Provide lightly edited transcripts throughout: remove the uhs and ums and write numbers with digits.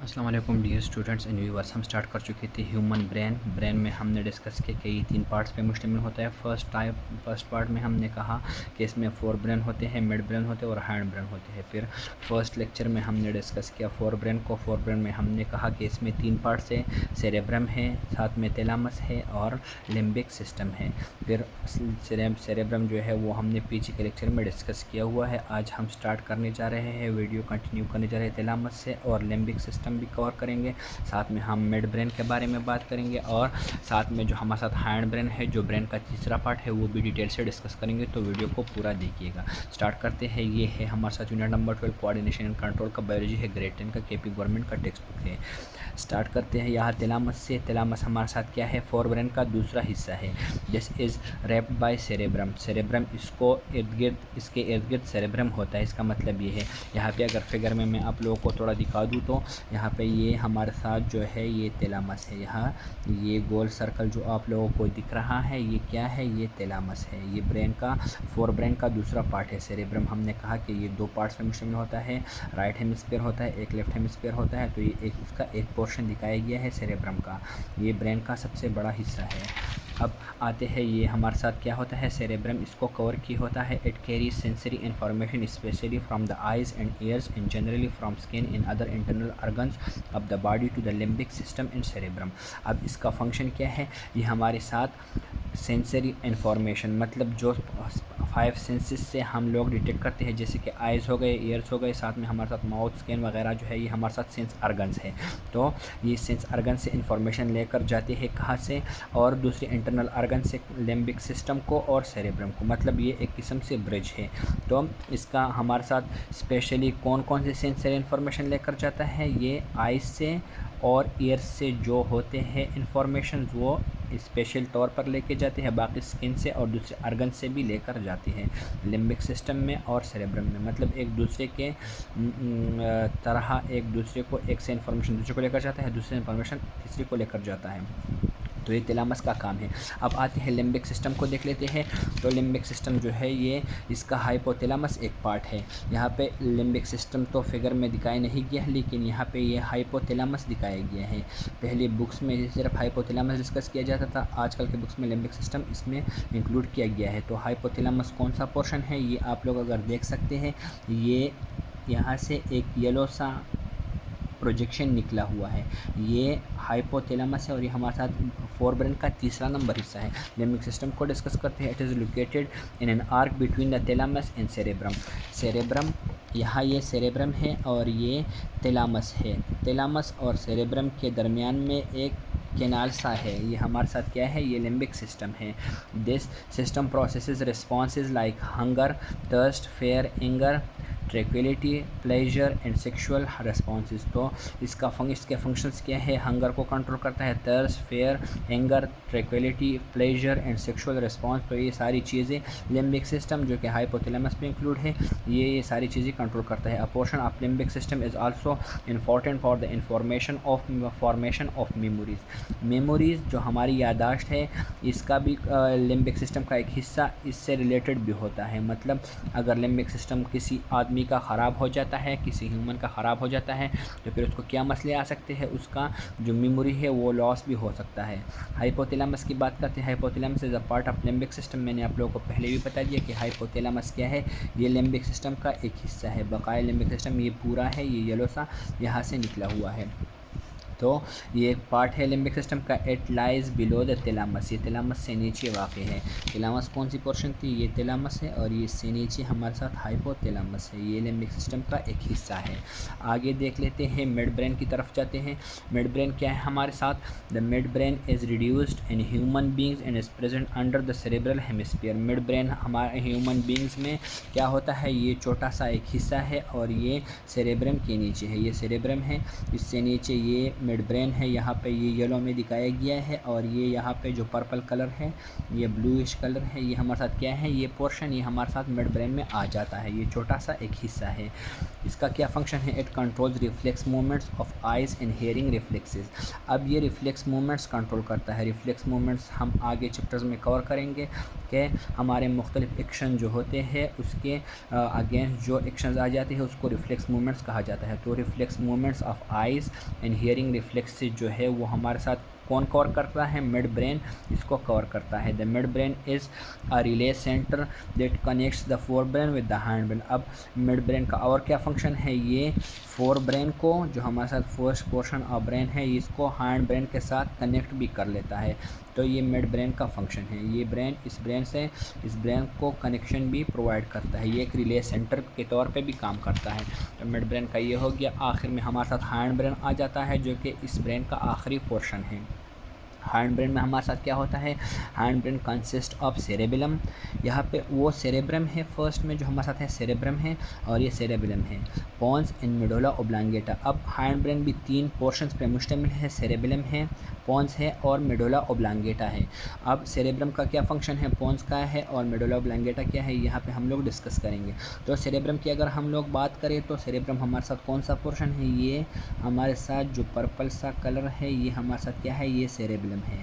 अस्सलाम वालेकुम dear students and viewers. हम स्टार्ट कर चुके थे ह्यूमन ब्रेन में हमने डिस्कस किया कि 3 पार्ट्स पे मुश्तमिल होता है। फर्स्ट पार्ट में हमने कहा कि इसमें फोर ब्रेन होते हैं, मिड ब्रेन होते हैं और हैंड ब्रेन होते हैं। फिर फर्स्ट लेक्चर में हमने डिस्कस किया फोर ब्रेन में हमने कहा कि इसमें 3 पार्ट्स है, सेरेब्रम है, साथ में थैलेमस है और लिम्बिक सिस्टम है। फिर सेरेब्रम जो है वो हमने पीछे के लेक्चर में डिस्कस किया हुआ है। आज हम स्टार्ट करने जा रहे हैं, वीडियो कंटिन्यू करने जा रहे हैं थैलेमस से और लिम्बिक सिस्टम भी कवर करेंगे। साथ में हम मिड ब्रेन के बारे में बात करेंगे और साथ में जो हमारे साथ हैंड ब्रेन है, जो ब्रेन का तीसरा पार्ट है, वो भी डिटेल से डिस्कस करेंगे। तो वीडियो को पूरा देखिएगा। स्टार्ट करते हैं। ये है हमारे साथ unit number 12 coordination and control का बायोलॉजी है, ग्रेड 10 का केपी गवर्नमेंट का टेक्स्ट बुक है। स्टार्ट करते हैं यहाँ थैलेमस से। थैलेमस हमारे साथ क्या है, फोर ब्रेन का दूसरा हिस्सा है। This is wrapped by cerebrum. Cerebrum इसको इसके इर्द गिर्द सेरेब्रम होता है। इसका मतलब ये है, यहाँ पे अगर फिगर में मैं आप लोगों को थोड़ा दिखा दूँ तो यहाँ पे ये हमारे साथ जो है ये थैलेमस है। यहाँ ये गोल सर्कल जो आप लोगों को दिख रहा है, ये क्या है, ये थैलेमस है। ये ब्रेन का फोर ब्रेन का दूसरा पार्ट है। सेरेब्रम हमने कहा कि ये 2 पार्ट्स में मुश्तमिल होता है, राइट हेमिस्फीयर होता है, एक लेफ्ट हेमिस्फीयर होता है। तो ये उसका एक पोर्शन दिखाया गया है सेरेब्रम का। ये ब्रेन का सबसे बड़ा हिस्सा है। अब आते हैं, ये हमारे साथ क्या होता है, सेरेब्रम इसको कवर किया होता है। It carries sensory information specially from the eyes and ears and generally from skin in other internal organs of the body to the limbic system in cerebrum. अब इसका फंक्शन क्या है, ये हमारे साथ सेंसरी इन्फॉर्मेशन मतलब जो 5 सेंसेस से हम लोग डिटेक्ट करते हैं, जैसे कि आइज़ हो गए, ईयर्स हो गए, साथ में हमारे साथ माउथ, स्किन वगैरह जो है, ये हमारे साथ सेंस ऑर्गन्स है। तो ये सेंस ऑर्गन से इन्फॉर्मेशन लेकर जाते हैं कहाँ से, और दूसरे इंटरनल ऑर्गन से लिम्बिक सिस्टम को और सेरेब्रम को। मतलब ये एक किस्म से ब्रिज है। तो इसका हमारे साथ स्पेशली कौन कौन से सेंसरी इन्फॉर्मेशन लेकर जाता है, ये आइज़ से और ईयर्स से जो होते हैं इन्फॉर्मेशन, वो स्पेशल तौर पर लेके जाते हैं। बाकी स्किन से और दूसरे ऑर्गन से भी लेकर जाते हैं लिम्बिक सिस्टम में और सेरेब्रम में। मतलब एक दूसरे के तरह एक दूसरे को, एक से इन्फॉर्मेशन दूसरे को लेकर जाता है, दूसरे इन्फॉर्मेशन तीसरे को लेकर जाता है। तो ये थैलेमस का काम है। अब आते हैं लिम्बिक सिस्टम को देख लेते हैं। तो लिम्बिक सिस्टम जो है, ये इसका हाइपोथैलेमस एक पार्ट है। यहाँ पे लिम्बिक सिस्टम तो फिगर में दिखाई नहीं गया है, लेकिन यहाँ पे ये हाइपोथैलेमस दिखाया गया है। पहले बुक्स में सिर्फ हाइपोथैलेमस डिस्कस किया जाता था, आजकल के बुक्स में लिम्बिक सिस्टम इसमें इंक्लूड किया गया है। तो हाइपोथैलेमस कौन सा पोर्शन है, ये आप लोग अगर देख सकते हैं, ये यहाँ से एक येलो सा प्रोजेक्शन निकला हुआ है, ये हाइपोथैलेमस है और ये हमारे साथ फोर ब्रेन का तीसरा नंबर हिस्सा है। लिम्बिक सिस्टम को डिस्कस करते हैं। It is located in an arc between the thalamus and cerebrum. Cerebrum, यहाँ ये सेरेब्रम है और ये थैलेमस है। थैलेमस और सेरेब्रम के दरमियान में एक कैनाल सा है, ये हमारे साथ क्या है, ये लिम्बिक सिस्टम है। This system processes responses like hunger, thirst, fear, anger, tranquillity, pleasure and sexual responses. तो इसके फंक्शंस क्या है, हंगर को कंट्रोल करता है, thirst, fear, anger, tranquillity, pleasure and sexual response. तो ये सारी चीज़ें लिम्बिक सिस्टम जो कि हाइपोथैलेमस में इंक्लूड है, ये सारी चीज़ें कंट्रोल करता है। अ portion of limbic system is also important for the formation of memories जो हमारी यादाश्त है, इसका भी लिम्बिक सिस्टम का एक हिस्सा इससे रिलेटेड भी होता है। मतलब अगर लिम्बिक सिस्टम किसी आदमी का ख़राब हो जाता है, किसी ह्यूमन का ख़राब हो जाता है, तो फिर उसको क्या मसले आ सकते हैं, उसका जो मेमोरी है वो लॉस भी हो सकता है। हाइपोथैलेमस की बात करते हैं। Hypothalamus is a part of limbic system. मैंने आप लोगों को पहले भी बता दिया कि हाइपोथैलेमस क्या है, ये लिम्बिक सिस्टम का एक हिस्सा है। बकाया लिम्बिक सिस्टम ये पूरा है, ये येलो सा यहाँ से निकला हुआ है। तो ये एक पार्ट है लिम्बिक सिस्टम का। It lies below the thalamus, ये थैलेमस से नीचे वाक़ है। थैलेमस कौन सी पोर्शन थी, ये थैलेमस है और ये से नीचे हमारे साथ हाइपोथैलेमस है। ये लिम्बिक सिस्टम का एक हिस्सा है। आगे देख लेते हैं, मिड ब्रेन की तरफ जाते हैं। मिड ब्रेन क्या है हमारे साथ, the mid brain is reduced in human beings and is present under the cerebral hemisphere. Mid brain हमारे ह्यूमन बींग्स में क्या होता है, ये छोटा सा एक हिस्सा है और ये सेरेब्रम के नीचे है। ये सेरेब्रम है, इससे नीचे ये मिड ब्रेन है, यहाँ पे ये येलो में दिखाया गया है, और ये यहाँ पे जो पर्पल कलर है, ये ब्लूइश कलर है, ये हमारे साथ क्या है, ये पोर्शन ये हमारे साथ मिड ब्रेन में आ जाता है। ये छोटा सा एक हिस्सा है। इसका क्या फंक्शन है, it controls reflex movements of eyes and hearing reflexes. अब ये रिफ्लेक्स मूवमेंट्स कंट्रोल करता है। रिफ्लेक्स मूवमेंट्स हम आगे चैप्टर्स में कवर करेंगे कि हमारे मुख्तलिफ एक्शन जो होते हैं उसके अगेंस्ट जो एक्शंस आ जाते हैं उसको रिफ्लेक्स मूवमेंट्स कहा जाता है। तो reflex movements of eyes and hearing reflexes जो है वो हमारे साथ कौन कवर करता है, मिड ब्रेन इसको कवर करता है। The mid brain is a relay centre that connects the fore brain with the hind brain. अब मिड ब्रेन का और क्या फंक्शन है, ये फोर ब्रेन को जो हमारे साथ फर्स्ट पोर्शन ऑफ ब्रेन है इसको हैंड ब्रेन के साथ कनेक्ट भी कर लेता है। तो ये मिड ब्रेन का फंक्शन है। ये ब्रेन इस ब्रेन से इस ब्रेन को कनेक्शन भी प्रोवाइड करता है। ये एक रिले सेंटर के तौर पे भी काम करता है। तो मिड ब्रेन का ये हो गया। आखिर में हमारे साथ हैंड ब्रेन आ जाता है जो कि इस ब्रेन का आखिरी पोर्शन है। हैंड ब्रेन में हमारे साथ क्या होता है, hind brain consist of cerebellum. यहाँ पे वो सेरेब्रम है फर्स्ट में जो हमारे साथ है, सेरेब्रम है और ये सेरेबेलम है। पॉन्स इन मेडुला ओब्लांगेटा। अब हैंड ब्रेन भी तीन पोर्शंस पे मुश्तमिल है, सेरेबेलम है, पॉन्स है और मेडुला ओब्लांगेटा है। अब सेरेब्रम का क्या फंक्शन है, पॉन्स का है और मेडुला ओब्लांगेटा क्या है, यहाँ पे हम लोग डिस्कस करेंगे। तो सेरेब्रम की अगर हम लोग बात करें तो सेरेब्रम हमारे साथ कौन सा पोर्शन है, ये हमारे साथ जो पर्पल सा कलर है ये हमारे साथ क्या है, ये सेरेबेलम है।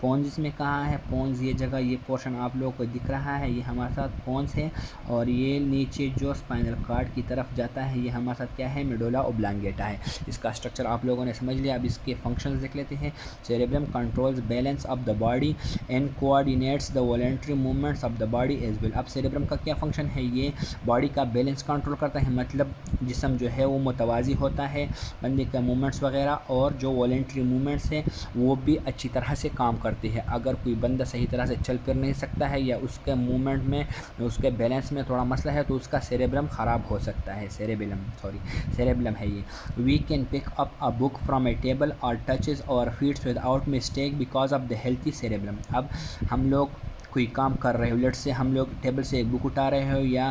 पॉन्स इसमें कहाँ है, पॉन्स ये जगह, ये पोर्शन आप लोगों को दिख रहा है, ये हमारे साथ पॉन्स है। और ये नीचे जो स्पाइनल कॉर्ड की तरफ जाता है ये हमारे साथ क्या है, मेडुला ओब्लांगेटा है। इसका स्ट्रक्चर आप लोगों ने समझ लिया। अब इसके फंक्शंस देख लेते हैं। Cerebrum controls balance of the body and coordinates the voluntary movements of the body as well. अब सेरेब्रम का क्या फंक्शन है, ये बॉडी का बैलेंस कंट्रोल करता है, मतलब जिस्म जो है वो मुतवाज़ी होता है, बंदे का मूवमेंट्स वगैरह, और जो वॉलंटरी मूवमेंट्स हैं वो भी अच्छी तरह से काम करते हैं। अगर कोई बंदा सही तरह से चल फिर नहीं सकता है या उसके मूवमेंट में उसके बैलेंस में थोड़ा मसला है तो उसका सेरेब्रम ख़राब हो सकता है। सेरेब्रम है ये। We can pick up a book from a table और टचेस और feats without mistake because of the healthy cerebrum. अब हम लोग कोई काम कर रहे हो, लेट से हम लोग टेबल से एक बुक उठा रहे हो या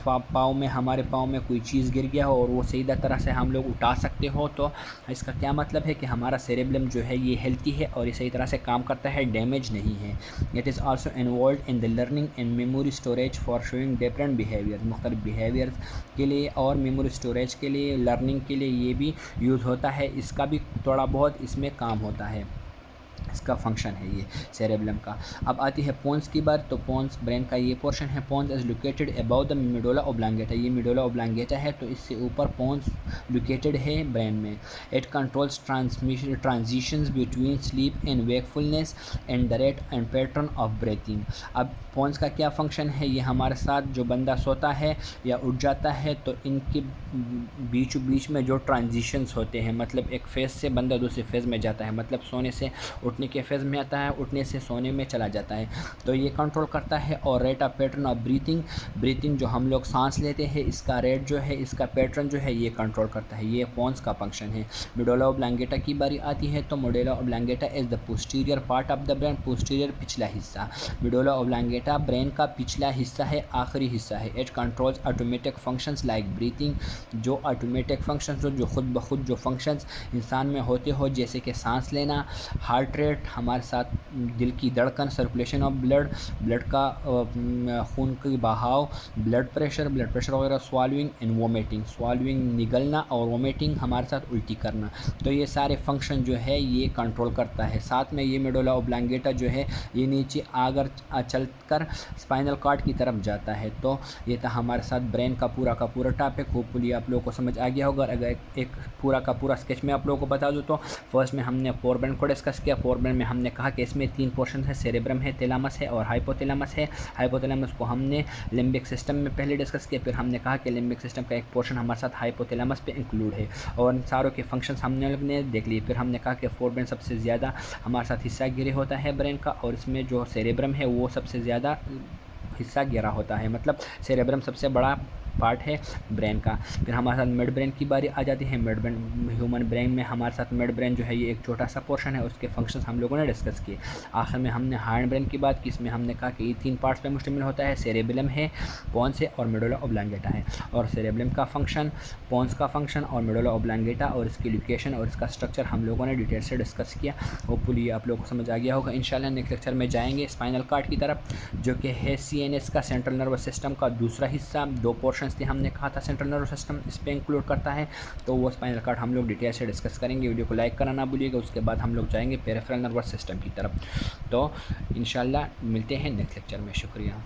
पाँव में हमारे पाँव में कोई चीज़ गिर गया हो और वो सही तरह से हम लोग उठा सकते हो, तो इसका क्या मतलब है कि हमारा सेरेब्रम जो है ये हेल्थी है और ये सही तरह से काम करता है, डैमेज नहीं है। It is also involve in the learning and memory storage for showing different behaviour. मुख्तलिफ बिहेवियर्स के लिए और मेमोरी स्टोरेज के लिए, लर्निंग के लिए ये भी यूज़ होता है। इसका भी थोड़ा बहुत इसमें काम होता है, इसका फंक्शन है ये सेरेब्रम का। अब आती है पोन्स की बात। तो पोन्स ब्रेन का ये पोर्शन है। Pons is located above the medulla oblongata. ये मेडुला ओब्लांगेटा है तो इससे ऊपर पोन्स लोकेटेड है ब्रेन में। It controls transitions between sleep and wakefulness and the rate and pattern of breathing. अब पोन्स का क्या फंक्शन है, ये हमारे साथ जो बंदा सोता है या उठ जाता है तो इनके बीचों बीच में जो ट्रांजिशंस होते हैं, मतलब एक फेज़ से बंदा दूसरे फेज़ में जाता है, मतलब सोने से उठने के फेज़ में आता है, उठने से सोने में चला जाता है, तो ये कंट्रोल करता है। और rate of pattern of breathing जो हम लोग सांस लेते हैं इसका रेट जो है, इसका पैटर्न जो है ये कंट्रोल करता है। ये पोन्स का फंक्शन है। मेडुला ओब्लांगेटा की बारी आती है। तो medulla oblongata is the posterior part of the brain. Posterior पिछला हिस्सा। मेडुला ओब्लांगेटा ब्रेन का पिछला हिस्सा है, आखिरी हिस्सा है। It controls automatic functions like breathing. जो ऑटोमेटिक फंक्शंस जो खुद ब खुद जो फंक्शंस इंसान में होते हो, जैसे कि सांस लेना, हार्ट रेट, हमारे साथ दिल की धड़कन, सर्कुलेशन ऑफ ब्लड का खून की बहाव, ब्लड प्रेशर वगैरह, स्वालविंग एंड वोमिटिंग, निगलना और वोमिटिंग, हमारे साथ उल्टी करना, तो ये सारे फंक्शन जो है ये कंट्रोल करता है। साथ में ये मेडुला ओब्लांगेटा जो है ये नीचे आकर चलकर स्पाइनल कॉर्ड की तरफ जाता है। तो ये था हमारे साथ ब्रेन का पूरा टॉपिक। होपफुली आप लोगों को समझ आ गया होगा। अगर एक पूरा का पूरा स्केच में आप लोगों को बता दूँ तो फर्स्ट में हमने फोर ब्रेन को डिस्कस किया। फोर ब्रेन में हमने कहा कि इसमें तीन पोर्शन है, सेरेब्रम है, थैलेमस है और हाइपोथैलेमस है। हाइपोथैलेमस को हमने लिम्बिक सिस्टम में पहले डिस्कस किया, फिर हमने कहा कि लिम्बिक सिस्टम का एक पोर्शन हमारे साथ हाइपोथैलेमस पे इंक्लूड है और इन सारों के फंक्शंस हमने देख लिए। फिर हमने कहा कि फोर ब्रेन सबसे ज़्यादा हमारे साथ हिस्सा गिरे होता है ब्रेन का, और इसमें जो सेरेब्रम है वो सबसे ज़्यादा हिस्सा गहरा होता है, मतलब सेरेब्रम सबसे बड़ा पार्ट है ब्रेन का। फिर हमारे साथ मिड ब्रेन की बारी आ जाती है। मिड ब्रेन, ह्यूमन ब्रेन में हमारे साथ मिड ब्रेन जो है ये एक छोटा सा पोर्शन है, उसके फंक्शंस हम लोगों ने डिस्कस किए। आखिर में हमने हाइंड ब्रेन की बात की, इसमें हमने कहा कि ये 3 पार्ट्स पे मुश्तमिल होता है, सेरेबेलम है, पोन्स है और मेडुला ऑब्लांगेटा है। और सेरेबेलम का फंक्शन, पोन्स का फंक्शन और मेडुला ऑब्लांगेटा और इसकी लोकेशन और इसका स्ट्रक्चर हम लोगों ने डिटेल से डिस्कस किया। होपफुली आप लोगों को समझ आ गया होगा। इंशाल्लाह नेक्स्ट लेक्चर में जाएंगे स्पाइनल कार्ड की तरफ, जो कि है CNS का, सेंट्रल नर्वस सिस्टम का दूसरा हिस्सा। 2 पोर्शंस थे, हमने कहा था सेंट्रल नर्वस सिस्टम इस पर इंक्लूड करता है, तो वो स्पाइनल कार्ड हम लोग डिटेल से डिस्कस करेंगे। वीडियो को लाइक करना ना भूलिएगा। उसके बाद हम लोग जाएंगे पेरिफेरल नर्वस सिस्टम की तरफ। तो इंशाल्लाह मिलते हैं नेक्स्ट लेक्चर में। शुक्रिया।